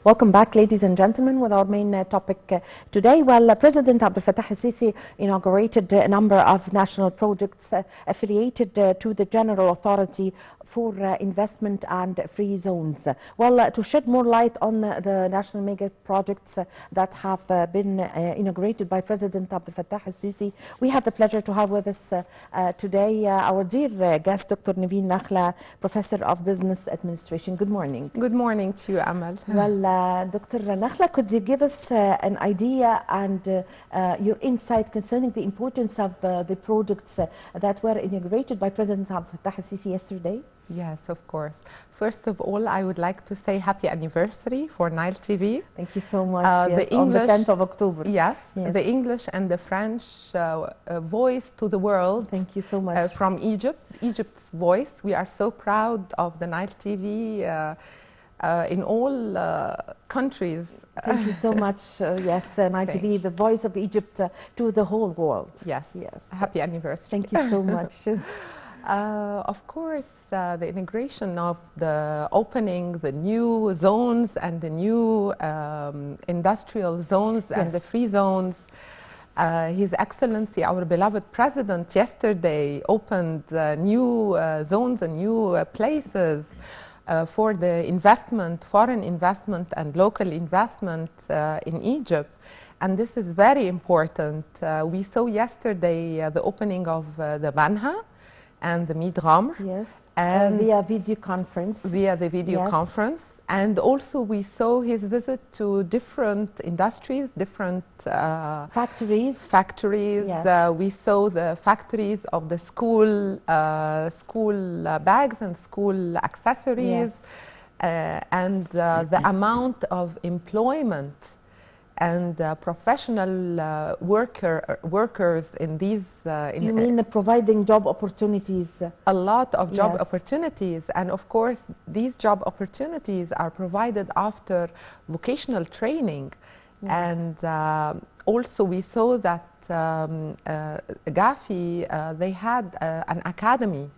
Welcome back, ladies and gentlemen, with our main topic today. Well, President Abdel Fattah al-Sisi inaugurated a number of national projects affiliated to the General Authority for Investment and Free Zones. Well, to shed more light on the national mega projects that have been inaugurated by President Abdel Fattah al-Sisi, we have the pleasure to have with us today our dear guest, Dr. Nevine Nakhla, Professor of Business Administration. Good morning. Good morning to you, Amal. Well, Dr. Nakhla, could you give us an idea and your insight concerning the importance of the projects that were inaugurated by President Abdel Fattah al-Sisi yesterday? Yes, of course. First of all, I would like to say happy anniversary for Nile TV. Thank you so much. Yes, on the 10th of October. Yes, the English and the French voice to the world. Thank you so much. From Egypt, Egypt's voice. We are so proud of the Nile TV in all countries. Thank you so much. Yes, Nile TV, the voice of Egypt to the whole world. Yes, yes. Happy anniversary. Thank you so much. Of course, the integration of the opening the new zones and the new industrial zones and the free zones. His Excellency, our beloved President, yesterday opened new zones and new places for the investment, foreign investment and local investment in Egypt. And this is very important. We saw yesterday the opening of the Banha and the Midramr. Yes, and via video conference. Via the video conference. And also we saw his visit to different industries, different factories. Yes. We saw the factories of the school bags and school accessories, and the amount of employment and professional workers in these. You mean providing job opportunities? A lot of job opportunities, and of course these job opportunities are provided after vocational training. And also we saw that Gafi, they had an academy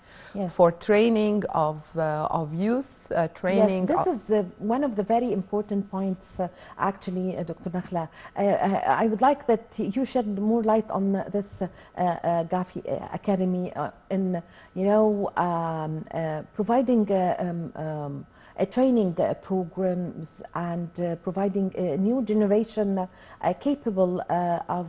for training of youth. Training. Yes, this is one of the very important points, actually, Dr. Nakhla. I would like that you shed more light on this Gafi Academy in, providing training programs and providing a new generation capable of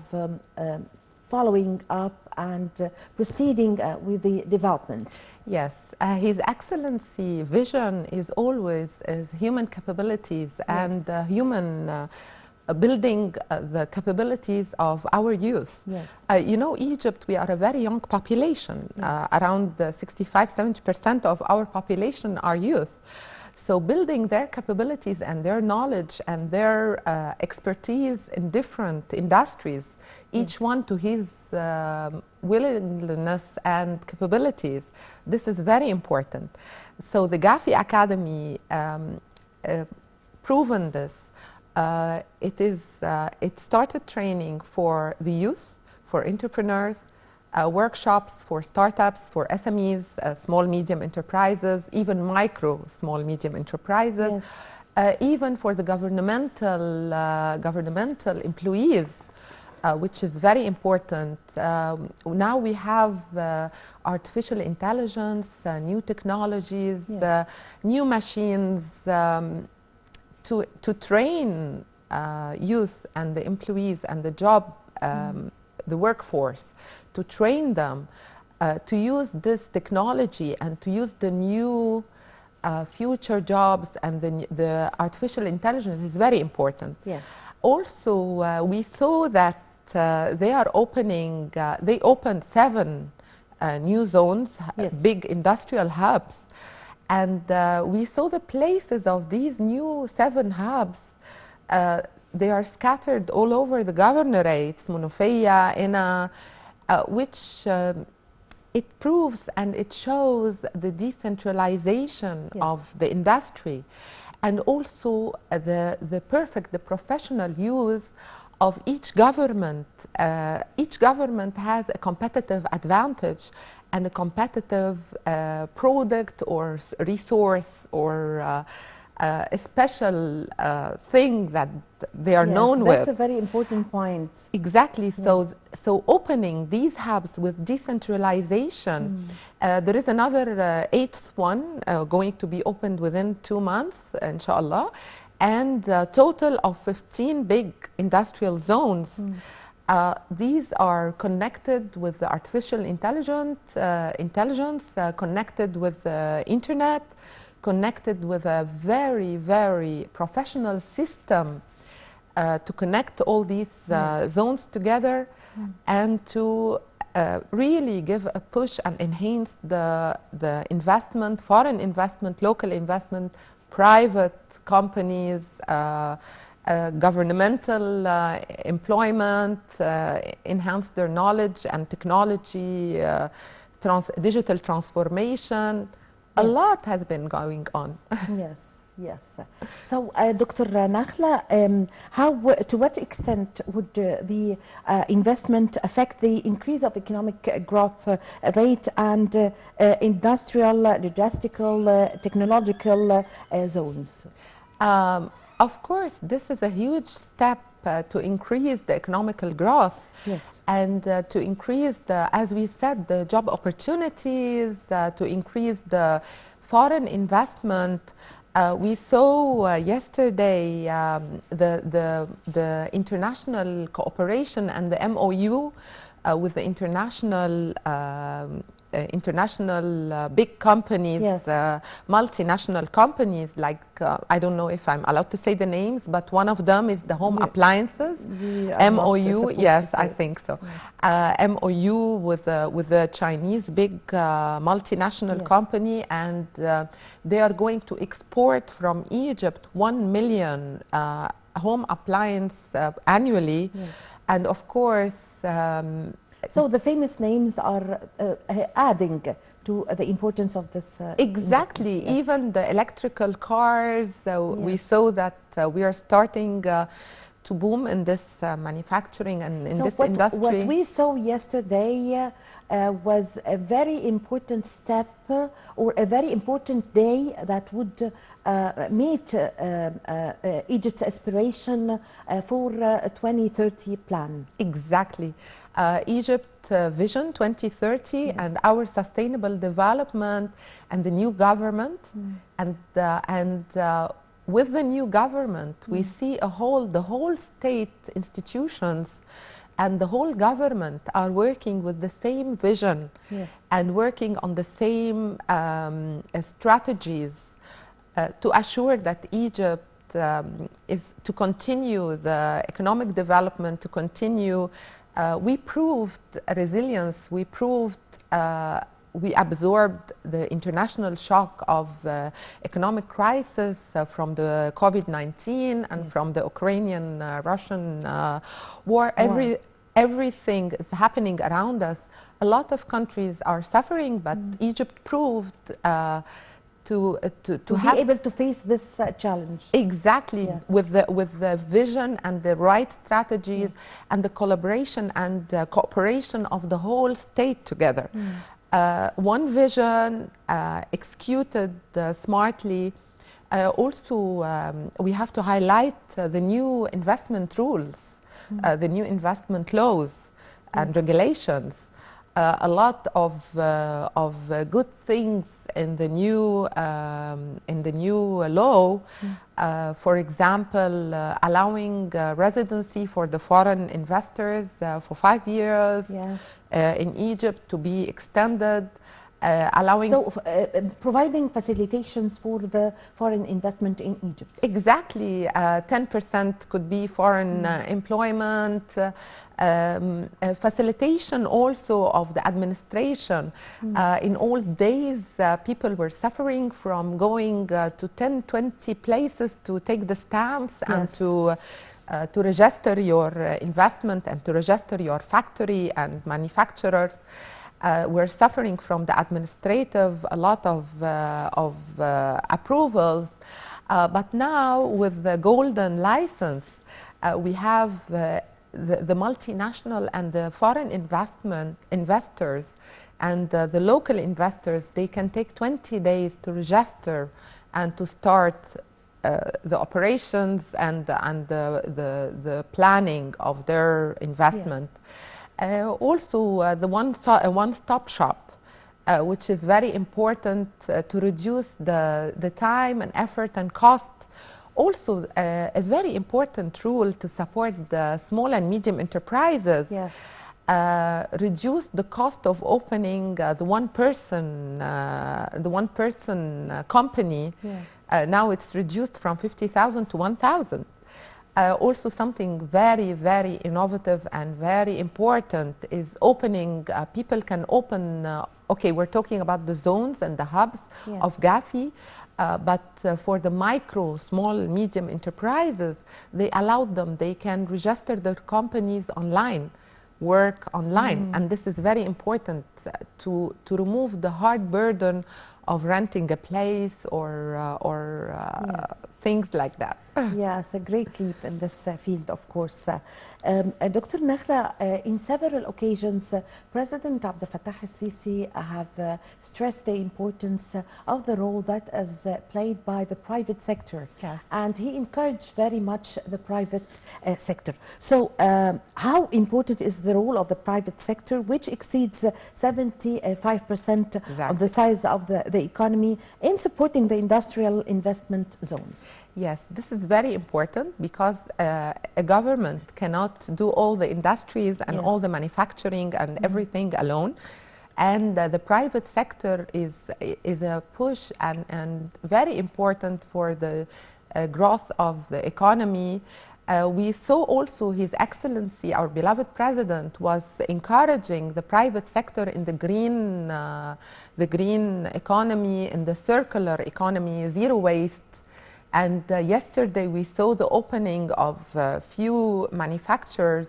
following up and proceeding with the development. Yes, His Excellency vision is always human capabilities and human building the capabilities of our youth. Yes. Egypt, we are a very young population. Around 65–70% of our population are youth. So building their capabilities and their knowledge and their expertise in different industries, each one to his willingness and capabilities, this is very important. So the Gafi Academy proven this. It started training for the youth, for entrepreneurs, workshops for startups, for SMEs, small medium enterprises, even micro small medium enterprises, even for the governmental employees, which is very important. Now we have artificial intelligence, new technologies, new machines to train youth and the employees and the job, the workforce, to train them to use this technology and to use the new future jobs, and the artificial intelligence is very important. Yes. Also, we saw that they opened 7 new zones, big industrial hubs, and we saw the places of these new 7 hubs. They are scattered all over the governorates, Munofia, Ina, which it proves and it shows the decentralization of the industry, and also the professional use of each government. Each government has a competitive advantage and a competitive product or resource or a special thing that they are Yes, known that's with. a very important point. Exactly. So opening these hubs with decentralization, there is another eighth one going to be opened within 2 months, inshallah, and a total of 15 big industrial zones. These are connected with the artificial intelligence, connected with the internet, connected with a very, very professional system to connect all these zones together and to really give a push and enhance the investment, foreign investment, local investment, private companies, governmental employment, enhance their knowledge and technology, digital transformation. A lot has been going on. Yes, yes. So, Dr. Nakhla, to what extent would the investment affect the increase of economic growth rate and industrial, logistical, technological zones? Of course, this is a huge step to increase the economical growth. Yes. And to increase as we said, the job opportunities, to increase the foreign investment. We saw yesterday the international cooperation and the MOU with the international big companies, Yes. multinational companies like, I don't know if I'm allowed to say the names, but one of them is the home appliances. MOU, yes, I think so. MOU with the Chinese big multinational company, and they are going to export from Egypt 1 million home appliance annually. And of course, so the famous names are adding to the importance of this. Exactly. Yes. Even the electrical cars, we saw that we are starting to boom in this manufacturing and in this industry. What we saw yesterday was a very important step or a very important day that would meet Egypt's aspiration for 2030 plan. Exactly. Egypt Vision 2030 and our sustainable development and the new government and with the new government we see the whole state institutions and the whole government are working with the same vision and working on the same strategies to assure that Egypt is to continue the economic development, to continue. We proved resilience, we proved we absorbed the international shock of economic crisis from the COVID-19 and from the Ukrainian-Russian war. Everything is happening around us. A lot of countries are suffering, but Egypt proved to be able to face this challenge. Exactly, with the vision and the right strategies and the collaboration and the cooperation of the whole state together. One vision executed smartly. Also, we have to highlight the new investment rules, the new investment laws and regulations. A lot of good things in the new law. For example, allowing residency for the foreign investors for 5 years in Egypt to be extended. Allowing providing facilitations for the foreign investment in Egypt. Exactly, 10% could be foreign employment, facilitation also of the administration. In old days, people were suffering from going to 10, 20 places to take the stamps and to register your investment and to register your factory and manufacturers. We're suffering from the administrative, a lot of approvals. But now with the golden license, we have the multinational and the foreign investors and the local investors, they can take 20 days to register and to start the operations and the planning of their investment. Also, the one-stop shop, which is very important to reduce the time and effort and cost. Also, a very important rule to support the small and medium enterprises. Yes. Reduce the cost of opening the one-person company. Yes. Now it's reduced from 50,000 to 1,000. Also, something very, very innovative and very important is opening. People can open. Okay, we're talking about the zones and the hubs of GAFI. But for the micro, small, medium enterprises, they allowed them. They can register their companies online, work online, and this is very important to remove the hard burden of renting a place or things like that. Yes, a great leap in this field, of course. Dr. Nakhla, in several occasions, President Abdel Fattah al-Sisi have stressed the importance of the role that is played by the private sector. Yes. And he encouraged very much the private sector. So how important is the role of the private sector, which exceeds 75% of the size of the economy, in supporting the industrial investment zones? Yes, this is very important because a government cannot do all the industries and all the manufacturing and everything alone. And the private sector is a push and very important for the growth of the economy. We saw also His Excellency, our beloved President, was encouraging the private sector in the green economy, in the circular economy, zero waste. And yesterday we saw the opening of few manufacturers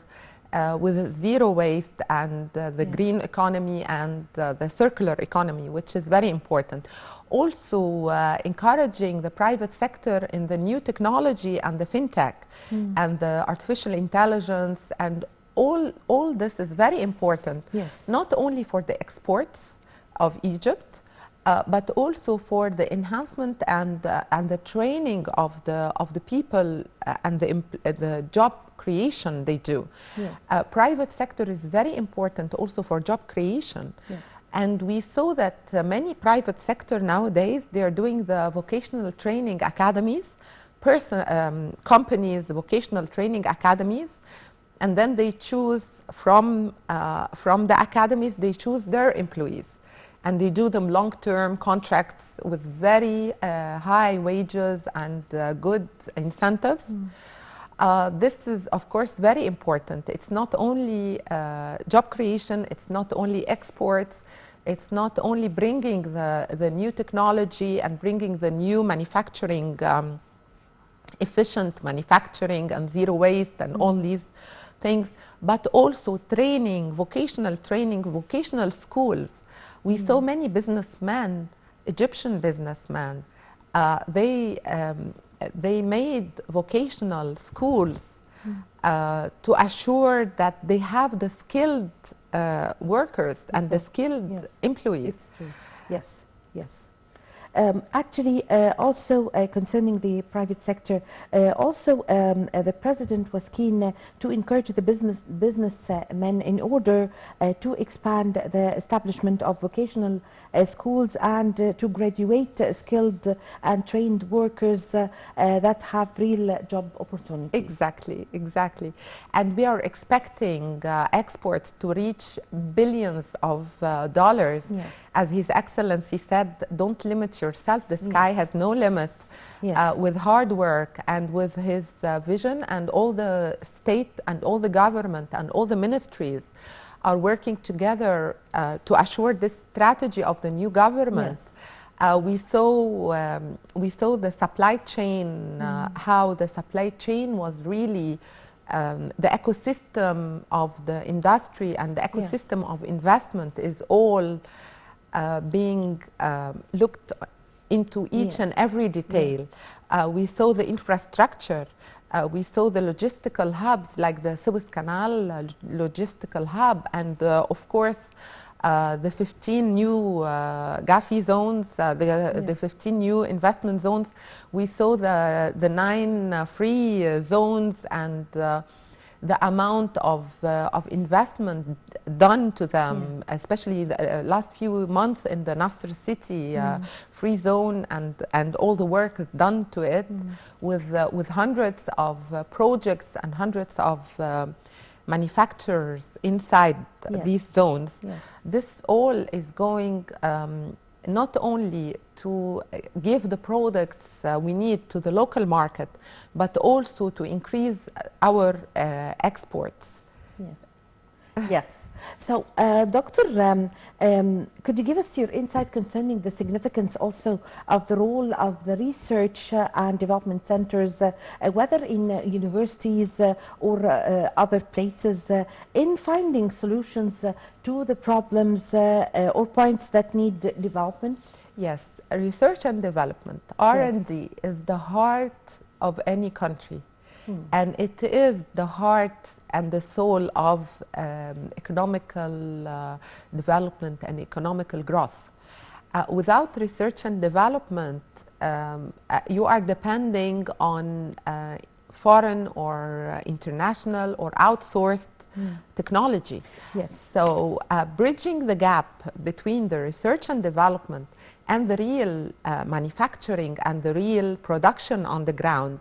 with zero waste and the green economy and the circular economy, which is very important. Also encouraging the private sector in the new technology and the fintech and the artificial intelligence, and all this is very important, not only for the exports of Egypt, but also for the enhancement and the training of the people and the job creation they do. Private sector is very important also for job creation. And we saw that many private sector nowadays, they are doing the vocational training academies, companies, vocational training academies, and then they choose from the academies, they choose their employees. And they do them long-term contracts with very high wages and good incentives. This is, of course, very important. It's not only job creation, it's not only exports, it's not only bringing the new technology and bringing the new manufacturing, efficient manufacturing and zero waste and all these things, but also training, vocational schools. We saw many businessmen, Egyptian businessmen, they made vocational schools to assure that they have the skilled workers and the skilled employees. It's true. Yes, yes. Actually, also concerning the private sector, the President was keen to encourage the businessmen in order to expand the establishment of vocational schools and to graduate skilled and trained workers that have real job opportunities. Exactly, exactly. And we are expecting exports to reach billions of dollars. As His Excellency said, don't limit yourself. The sky has no limit. With hard work and with his vision, and all the state and all the government and all the ministries are working together to assure this strategy of the new government. We saw the supply chain, how the supply chain was really the ecosystem of the industry and the ecosystem of investment is all being looked into each and every detail. We saw the infrastructure. We saw the logistical hubs like the Suez Canal logistical hub, and of course the 15 new GAFI zones, the 15 new investment zones. We saw the 9 free zones, and the amount of investment done to them, especially the last few months in the Nasr City free zone, and all the work done to it, with hundreds of projects and hundreds of manufacturers inside these zones. This all is going not only to give the products we need to the local market, but also to increase our exports. Yes. So, Doctor, could you give us your insight concerning the significance also of the role of the research and development centers, whether in universities or other places, in finding solutions to the problems or points that need development? Yes, research and development, R&D, is the heart of any country. And it is the heart and the soul of economical development and economical growth. Without research and development, you are depending on foreign or international or outsourced technology. Yes. So bridging the gap between the research and development and the real manufacturing and the real production on the ground,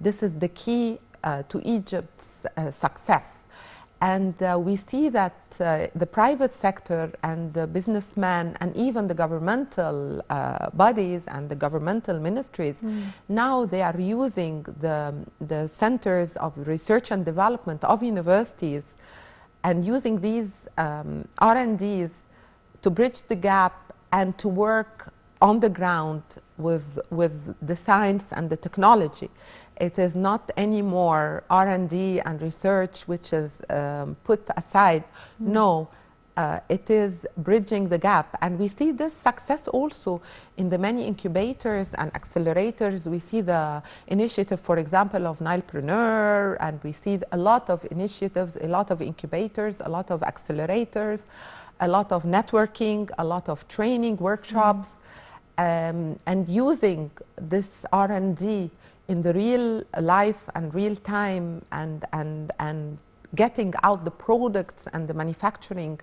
this is the key to Egypt's success. And we see that the private sector and the businessmen and even the governmental bodies and the governmental ministries, now they are using the centers of research and development of universities and using these R&Ds to bridge the gap and to work on the ground with the science and the technology. It is not anymore R&D and research which is put aside. No, it is bridging the gap. And we see this success also in the many incubators and accelerators. We see the initiative, for example, of Nilepreneur, and we see a lot of initiatives, a lot of incubators, a lot of accelerators, a lot of networking, a lot of training workshops, and using this R&D in the real life and real time, and getting out the products and the manufacturing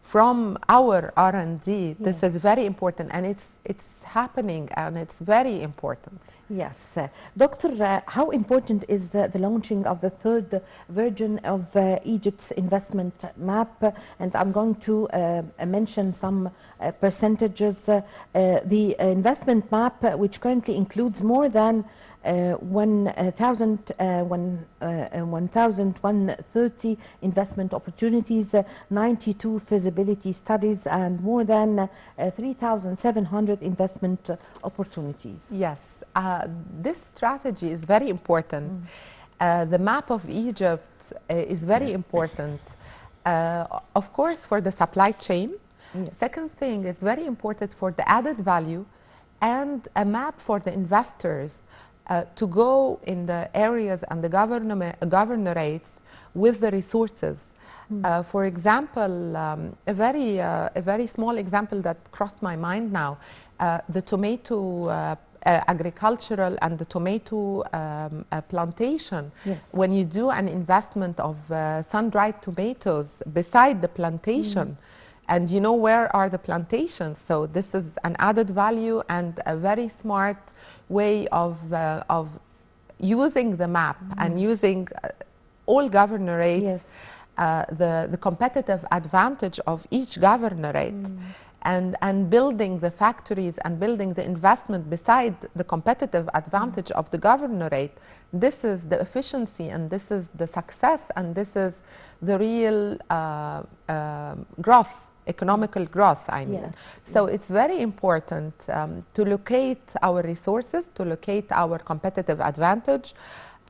from our R&D. This is very important, and it's happening, and it's very important. Yes. Doctor, how important is the launching of the third version of Egypt's investment map? And I'm going to mention some percentages. The investment map, which currently includes more than 1,130 investment opportunities, 92 feasibility studies, and more than 3,700 investment opportunities. Yes, this strategy is very important. The map of Egypt is very important, of course, for the supply chain. Yes. Second thing, it's very important for the added value, and a map for the investors to go in the areas and the governorates with the resources. For example, a very small example that crossed my mind now, the tomato agricultural and the tomato plantation. Yes. When you do an investment of sun-dried tomatoes beside the plantation, and you know where are the plantations, so this is an added value and a very smart way of using the map and using all governorates, the competitive advantage of each governorate, and building the factories and building the investment beside the competitive advantage of the governorate. This is the efficiency, and this is the success, and this is the real growth. Economical growth, I mean. Yes. So it's very important to locate our resources, to locate our competitive advantage,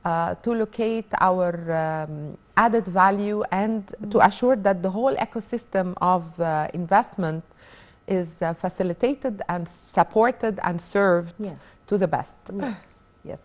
to locate our added value, and to assure that the whole ecosystem of investment is facilitated and supported and served to the best. Yes. Yes.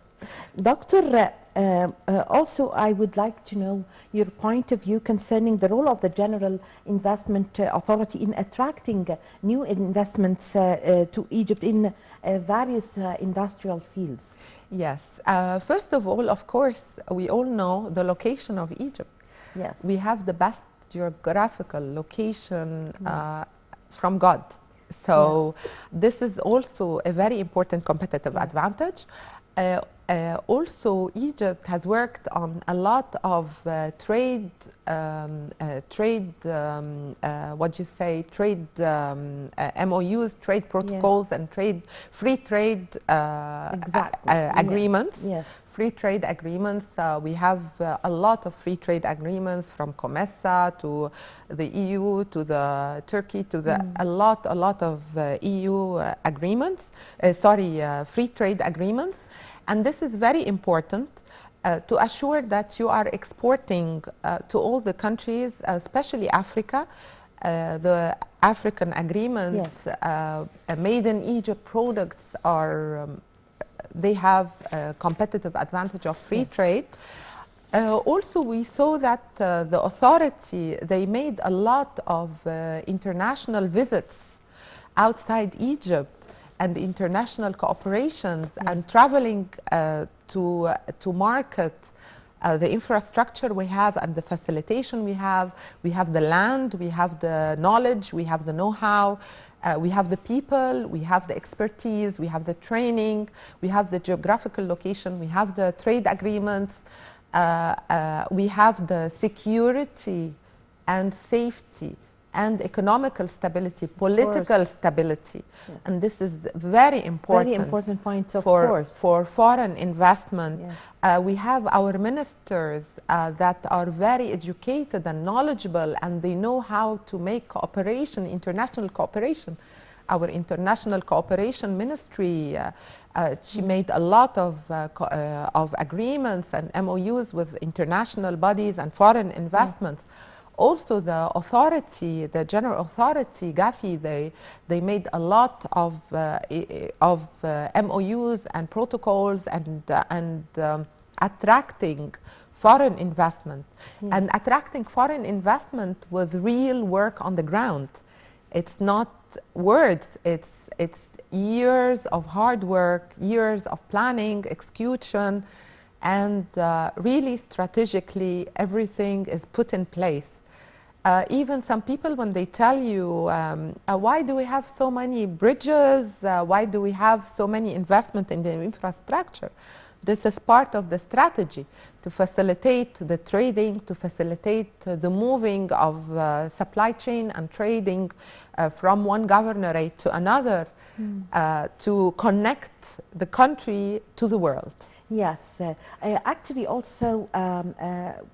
Doctor, Also, I would like to know your point of view concerning the role of the General Investment Authority in attracting new investments to Egypt in various industrial fields. Yes. First of all, of course, we all know the location of Egypt. Yes. We have the best geographical location Yes. from God. So this is also a very important competitive advantage. Also, Egypt has worked on a lot of trade, MOUs, trade protocols, and free trade agreements. Yes. Free trade agreements. We have a lot of free trade agreements from COMESA to the EU to the Turkey to the a lot of EU agreements. Free trade agreements. And this is very important to assure that you are exporting to all the countries, especially Africa. The African agreements, made in Egypt products are, they have a competitive advantage of free trade. Also, we saw that the authority, they made a lot of international visits outside Egypt and international cooperations and traveling to market the infrastructure we have and the facilitation we have. We have the land, we have the knowledge, we have the know-how, we have the people, we have the expertise, we have the training, we have the geographical location, we have the trade agreements, we have the security and safety and economical stability, political stability. Yes. And this is very important. Very important point, of course. For foreign investment. Yes. We have our ministers that are very educated and knowledgeable, and they know how to make cooperation, international cooperation. Our international cooperation ministry, she made a lot of agreements and MOUs with international bodies and foreign investments. Also, the authority, the general authority, GAFI, they made a lot of MOUs and protocols and attracting foreign investment, and attracting foreign investment with real work on the ground. It's not words, it's years of hard work, years of planning, execution, and really strategically everything is put in place. Even some people, when they tell you, why do we have so many bridges? Why do we have so many investment in the infrastructure? This is part of the strategy to facilitate the trading, to facilitate the moving of supply chain and trading from one governorate to another, to connect the country to the world. Yes, actually also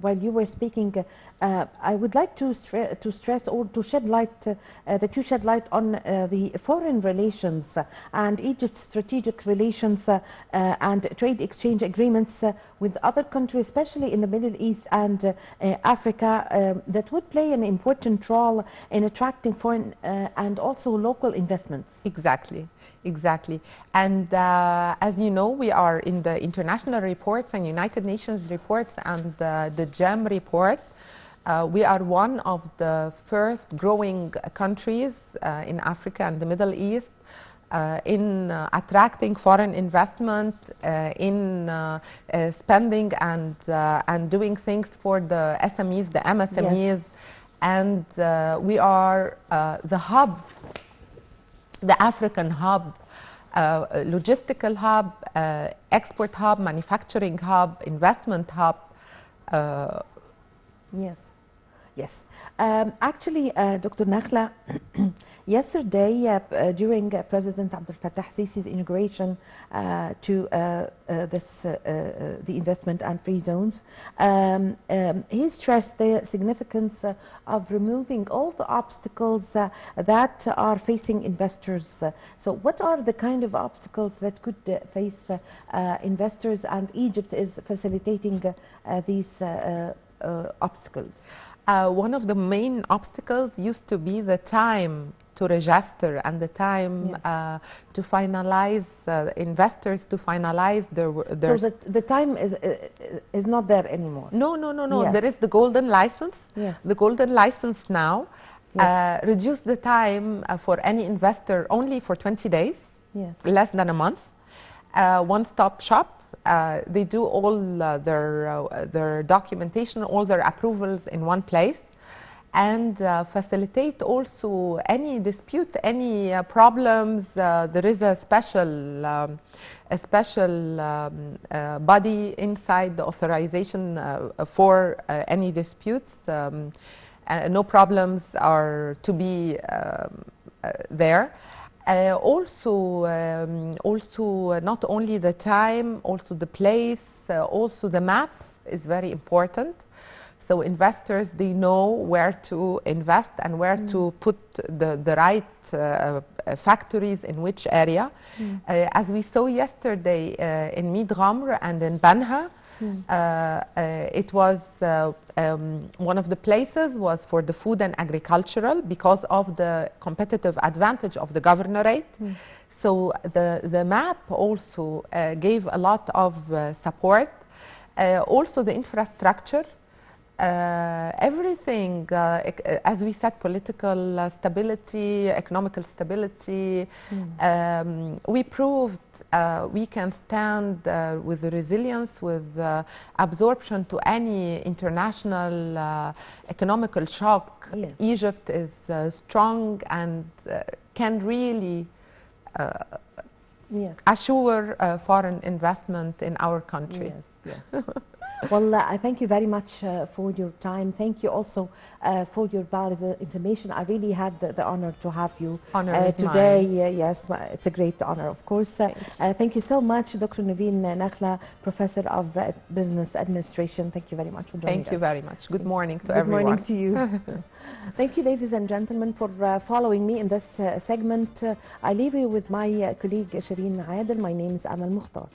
while you were speaking, I would like to stress or to shed light, that you shed light on the foreign relations and Egypt's strategic relations and trade exchange agreements with other countries, especially in the Middle East and Africa, that would play an important role in attracting foreign and also local investments. Exactly, exactly. And as you know, we are in the international reports and United Nations reports and the GEM report. We are one of the first growing countries in Africa and the Middle East in attracting foreign investment, in spending and doing things for the SMEs, the MSMEs. Yes. And we are the hub, the African hub, logistical hub, export hub, manufacturing hub, investment hub. Yes. Yes. Actually, Dr. Nakhla, yesterday during President Abdel Fattah Sisi's inauguration to the investment and free zones, he stressed the significance of removing all the obstacles that are facing investors. So what are the kind of obstacles that could face investors, and Egypt is facilitating these obstacles? One of the main obstacles used to be the time to register and the time to finalize, investors to finalize their so the time is not there anymore. No. Yes. There is the golden license. Yes. The golden license now reduced the time for any investor only for 20 days, less than a month. One-stop shop. They do all their documentation, all their approvals in one place, and facilitate also any dispute, any problems. There is a special body inside the authorization for any disputes. No problems are to be there. Also not only the time, also the place, also the map is very important. So investors, they know where to invest and where to put the right factories in which area. As we saw yesterday in Mid Ghamr and in Banha, it was one of the places was for the food and agricultural because of the competitive advantage of the governorate. So the map also gave a lot of support. Also the infrastructure. Everything, as we said, political stability, economical stability. We proved we can stand with resilience, with absorption to any international economical shock. Yes. Egypt is strong and can really assure foreign investment in our country. Yes. Well, I thank you very much for your time. Thank you also for your valuable information. I really had the honor to have you today. Yes, it's a great honor, of course. Thank you so much, Dr. Nevine Nakhla, Professor of Business Administration. Thank you very much for joining us. Thank you very much. Good morning to everyone. Good morning to you. Thank you, ladies and gentlemen, for following me in this segment. I leave you with my colleague, Shireen Adel. My name is Amal Mukhtar.